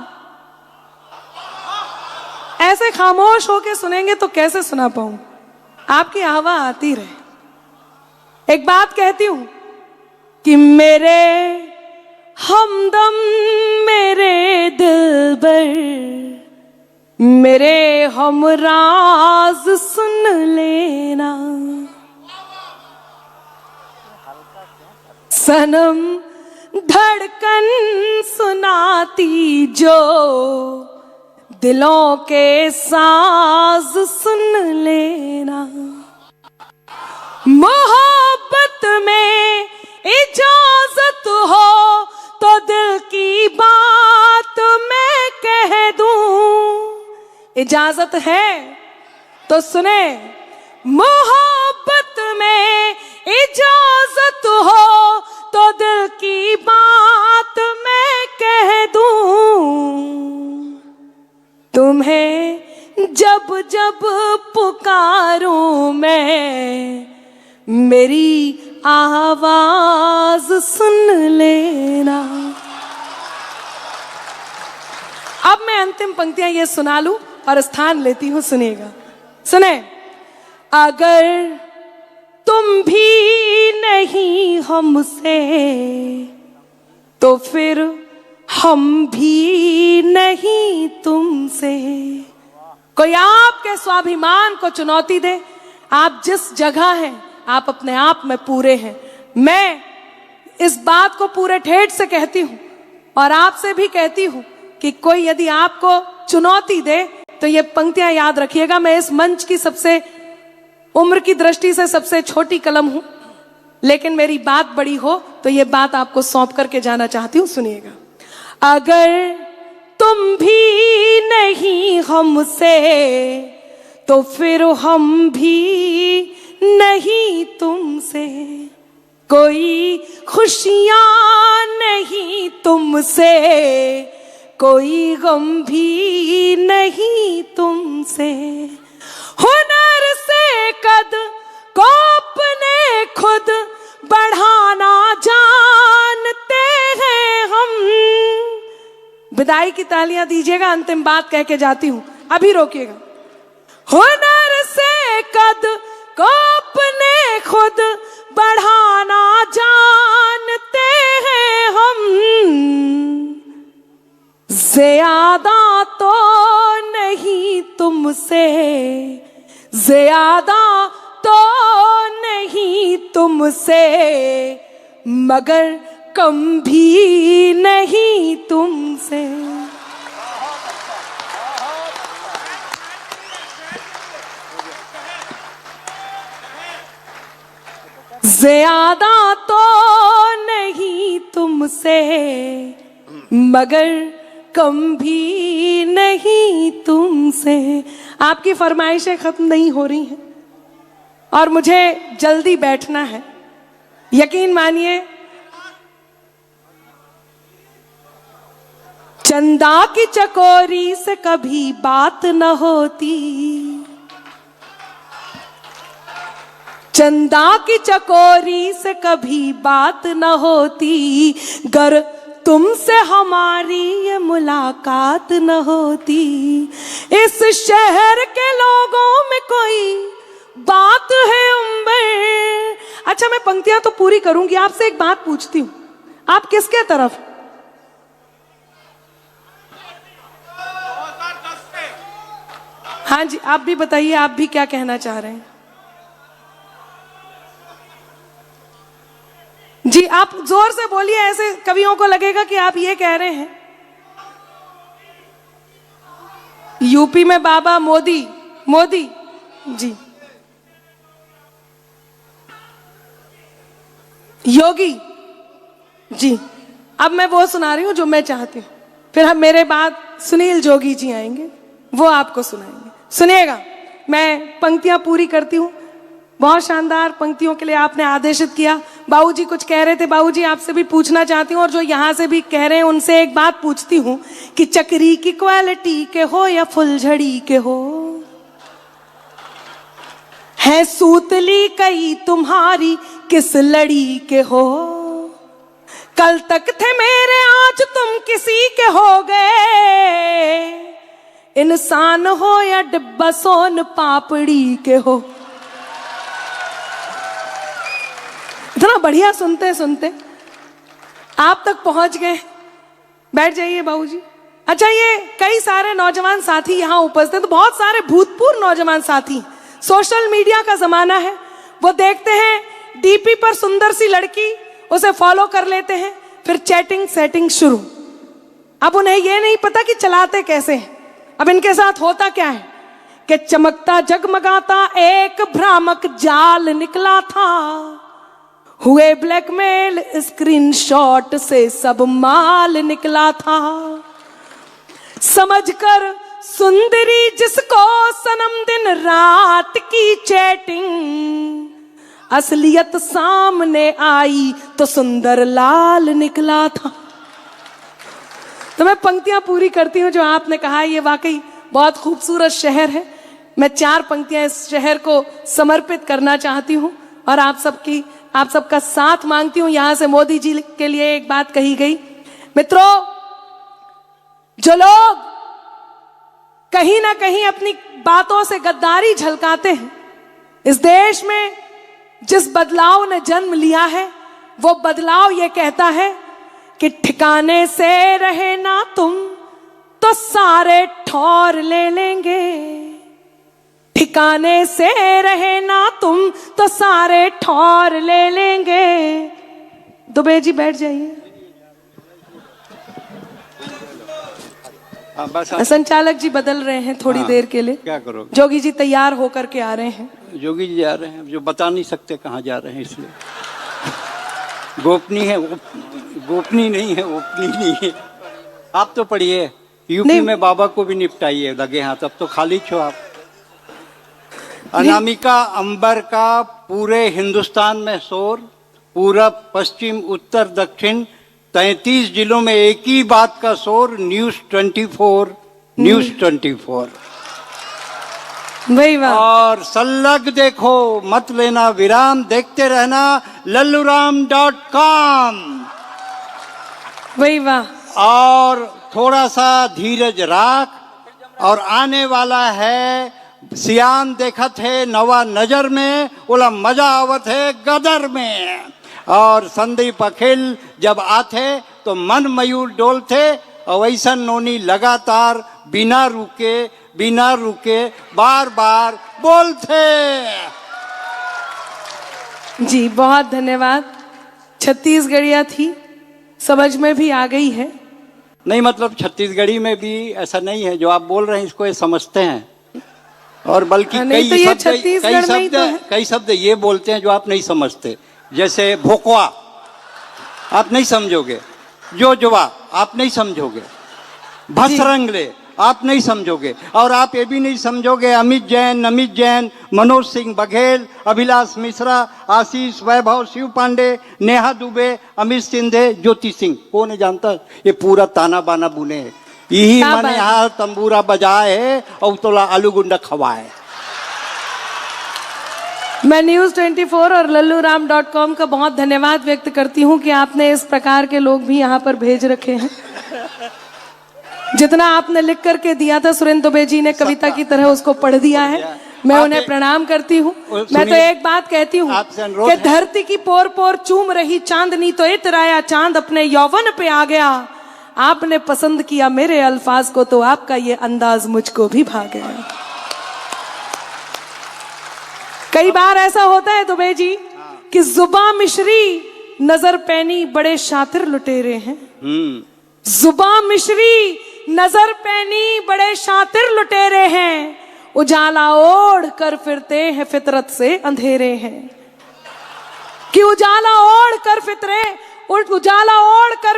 ऐसे खामोश होके सुनेंगे तो कैसे सुना पाऊं, आपकी आवाज आती रहे। एक बात कहती हूं कि मेरे हमदम, मेरे दिलबर, मेरे हमराज सुन लेना, सनम धड़कन सुनाती जो दिलों के साज सुन लेना। मोहब्बत में इजाजत हो तो दिल की बात मैं कह दूं। इजाजत है तो सुने, मोहब्बत में इजाजत हो तो दिल की बात मैं कह दूं। तुम्हें जब जब पुकारूं मैं, मेरी आवाज सुन लेना। अब मैं अंतिम पंक्तियां ये सुना लूं और स्थान लेती हूं, सुनिएगा। सुने, अगर तुम भी नहीं हमसे तो फिर हम भी नहीं तुमसे। कोई आपके स्वाभिमान को चुनौती दे, आप जिस जगह हैं आप अपने आप में पूरे हैं। मैं इस बात को पूरे ठेठ से कहती हूं और आपसे भी कहती हूं कि कोई यदि आपको चुनौती दे तो ये पंक्तियां याद रखिएगा। मैं इस मंच की सबसे उम्र की दृष्टि से सबसे छोटी कलम हूं, लेकिन मेरी बात बड़ी हो तो ये बात आपको सौंप करके जाना चाहती हूं। सुनिएगा, अगर तुम भी नहीं हमसे तो फिर हम भी नहीं तुमसे। कोई खुशियां नहीं तुमसे, कोई गम भी नहीं तुमसे। हुनर से कद को अपने खुद बढ़ाना जानते हैं हम। विदाई की तालियां दीजिएगा, अंतिम बात कह के जाती हूं, अभी रोकिएगा। हुनर से कद को अपने खुद बढ़ाना जानते हैं हम। ज्यादा तो नहीं तुमसे, ज्यादा तो नहीं तुमसे, मगर कम भी नहीं तुमसे। ज्यादा तो नहीं तुमसे, मगर कम भी नहीं तुमसे। आपकी फरमाइशें खत्म नहीं हो रही हैं और मुझे जल्दी बैठना है। यकीन मानिए, चंदा की चकोरी से कभी बात न होती, चंदा की चकोरी से कभी बात न होती, गर तुमसे हमारी ये मुलाकात न होती। इस शहर के लोगों में कोई बात है उम्बर। अच्छा, मैं पंक्तियां तो पूरी करूंगी, आपसे एक बात पूछती हूं, आप किसके तरफ? हाँ जी, आप भी बताइए, आप भी क्या कहना चाह रहे हैं? जी, आप जोर से बोलिए, ऐसे कवियों को लगेगा कि आप ये कह रहे हैं। यूपी में बाबा मोदी, मोदी जी, योगी जी। अब मैं वो सुना रही हूं जो मैं चाहती हूं, फिर हम मेरे बाद सुनील जोगी जी आएंगे, वो आपको सुनाएंगे। सुनिएगा, मैं पंक्तियां पूरी करती हूं। बहुत शानदार पंक्तियों के लिए आपने आदेशित किया। बाबूजी कुछ कह रहे थे, बाबूजी आपसे भी पूछना चाहती हूँ, और जो यहाँ से भी कह रहे हैं उनसे एक बात पूछती हूँ कि चक्री की क्वालिटी के हो या फुलझड़ी के हो, है सूतली कई तुम्हारी किस लड़ी के हो। कल तक थे मेरे, आज तुम किसी के हो गए, इंसान हो या डिब्बा सोन पापड़ी के हो। इतना बढ़िया सुनते सुनते आप तक पहुंच गए। बैठ जाइए बाबूजी, अच्छा, ये कई सारे नौजवान साथी यहाँ उपस्थित, तो बहुत सारे भूतपूर्व नौजवान साथी, सोशल मीडिया का जमाना है, वो देखते हैं डीपी पर सुंदर सी लड़की, उसे फॉलो कर लेते हैं, फिर चैटिंग सेटिंग शुरू। अब उन्हें ये नहीं पता कि चलाते कैसे हैं। अब इनके साथ होता क्या है कि चमकता जगमगाता एक भ्रामक जाल निकला था, हुए ब्लैकमेल स्क्रीनशॉट से सब माल निकला था, समझकर सुंदरी जिसको सनम दिन रात की चैटिंग, असलियत सामने आई तो सुंदर लाल निकला था। तो मैं पंक्तियां पूरी करती हूं जो आपने कहा, ये वाकई बहुत खूबसूरत शहर है। मैं 4 पंक्तियां इस शहर को समर्पित करना चाहती हूं और आप सबका साथ मांगती हूं। यहां से मोदी जी के लिए एक बात कही गई, मित्रों, जो लोग कहीं ना कहीं अपनी बातों से गद्दारी झलकाते हैं, इस देश में जिस बदलाव ने जन्म लिया है, वो बदलाव ये कहता है कि ठिकाने से रहे ना तुम तो सारे ठौर ले लेंगे, ठिकाने से रहे ना तुम तो सारे ठौर ले लेंगे। दुबे जी बैठ जाइए। संचालक जी बदल रहे हैं थोड़ी देर के लिए, क्या करोगे? जोगी जी तैयार होकर के आ रहे हैं। जोगी जी जा रहे हैं, जो बता नहीं सकते कहाँ जा रहे हैं, इसलिए गोपनीय है, गोपनीय नहीं है, ओपनीय नहीं है। आप तो पढ़िए, यूपी में बाबा को भी निपटाइए लगे हाथ, अब तो खाली छो आप। अनामिका अंबर का पूरे हिंदुस्तान में शोर, पूरब पश्चिम उत्तर दक्षिण 33 जिलों में एक ही बात का शोर, न्यूज 24, न्यूज 24। वही बात। और सल्लग देखो, मत लेना विराम, देखते रहना lalluram.com। वही वाह। और थोड़ा सा धीरज राख, और आने वाला है सियान देखत है नवा नजर में, बोला मजा आवत है गदर में। और संदीप अखिल जब आते तो मन मयूर डोलते, और वैसा नोनी लगातार बिना रुके बार बार बोलते। जी बहुत धन्यवाद। छत्तीसगढ़िया थी, समझ में भी आ गई है। नहीं, मतलब छत्तीसगढ़ी में भी ऐसा नहीं है जो आप बोल रहे हैं, इसको ये समझते हैं। और बल्कि कई शब्द ये बोलते हैं जो आप नहीं समझते, जैसे भोकवा आप नहीं समझोगे, जोजवा आप नहीं समझोगे, भसरंगले आप नहीं समझोगे, और आप ये भी नहीं समझोगे अमित जैन, नमित जैन, मनोज सिंह बघेल, अभिलाष मिश्रा, आशीष वैभव, शिव पांडे, नेहा दुबे, अमित सिंधे, ज्योति सिंह। कौन है जानता? ये पूरा ताना बाना बुने है, यही मैंने यहाँ तंबूरा बजाए है और तोला आलू गुंडा खवाए। मैं न्यूज 24 और lalluram.com का बहुत धन्यवाद व्यक्त करती हूँ कि आपने इस प्रकार के लोग भी यहाँ पर भेज रखे हैं। जितना आपने लिख करके दिया था, सुरेंद्र दुबे जी ने कविता की तरह उसको पढ़ दिया है। मैं उन्हें प्रणाम करती हूँ। मैं तो एक बात कहती हूँ कि धरती की पोर पोर चूम रही चांदनी तो इतराया चांद अपने यौवन पे आ गया। आपने पसंद किया मेरे अल्फाज को तो आपका ये अंदाज मुझको भी भा गया। कई बार ऐसा होता है दुबे जी कि जुबा मिश्री नजर पैनी बड़े शातिर लुटेरे हैं। जुबा मिश्री नजर पैनी बड़े शातिर लुटेरे हैं, उजाला ओढ़ कर फिरते हैं फितरत से अंधेरे हैं। कि उजाला ओढ़ कर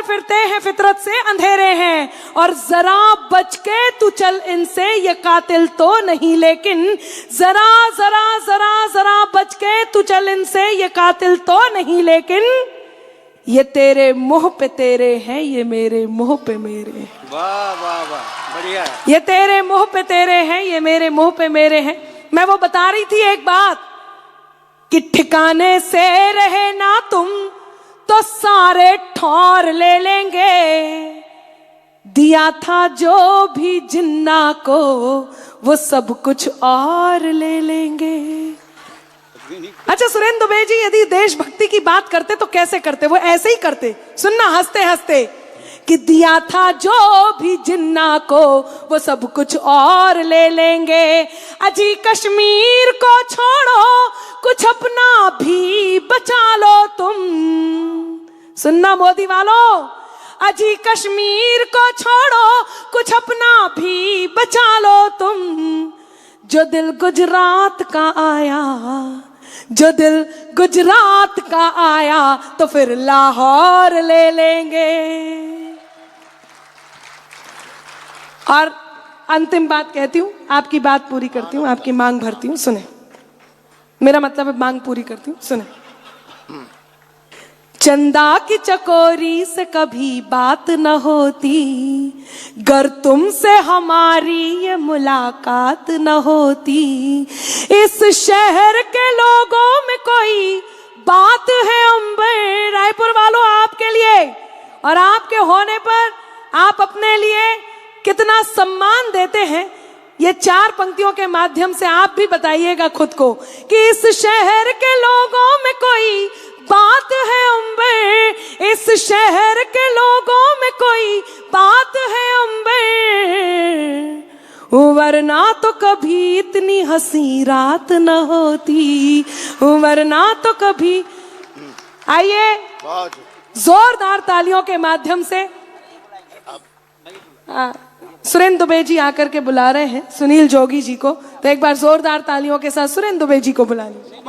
फिरते हैं फितरत से अंधेरे हैं। और जरा बच के तू चल इनसे, ये कातिल तो नहीं लेकिन जरा जरा जरा जरा बच के तू चल इनसे, ये कातिल तो नहीं लेकिन ये तेरे मुंह पे तेरे हैं, ये मेरे मुंह पे मेरे हैं। वाह वाह वाह, बढ़िया है। ये तेरे मुंह पे तेरे हैं, ये मेरे मुंह पे मेरे हैं। मैं वो बता रही थी एक बात कि ठिकाने से रहे ना तुम तो सारे ठौर ले लेंगे। दिया था जो भी जिन्ना को वो सब कुछ और ले लेंगे। अच्छा सुरेंद्र दुबे जी, यदि देशभक्ति की बात करते तो कैसे करते? वो ऐसे ही करते, सुनना हंसते हंसते कि दिया था जो भी जिन्ना को वो सब कुछ और ले लेंगे। अजी कश्मीर को छोड़ो, कुछ अपना भी बचा लो तुम। सुनना मोदी वालों, अजी कश्मीर को छोड़ो, कुछ अपना भी बचा लो तुम। जो दिल गुजरात का आया, जो दिल गुजरात का आया, तो फिर लाहौर ले लेंगे। और अंतिम बात कहती हूं, आपकी बात पूरी करती हूं, आपकी मांग भरती हूं, सुने। मेरा मतलब है मांग पूरी करती हूं, सुने। चंदा की चकोरी से कभी बात न होती, गर तुमसे हमारी ये मुलाकात न होती। इस शहर के लोगों में कोई बात है अंबर, रायपुर वालों आपके लिए और आपके होने पर आप अपने लिए कितना सम्मान देते हैं, ये 4 पंक्तियों के माध्यम से आप भी बताइएगा खुद को कि इस शहर के लोगों में कोई बात है अंबर, इस शहर के लोगों में कोई बात है अंबर। वरना तो कभी इतनी हंसी रात न होती, वरना तो कभी। आइए जोरदार तालियों के माध्यम से सुरेंद्र दुबे जी आकर के बुला रहे हैं सुनील जोगी जी को, तो एक बार जोरदार तालियों के साथ सुरेंद्र दुबे जी को बुला लीजिए।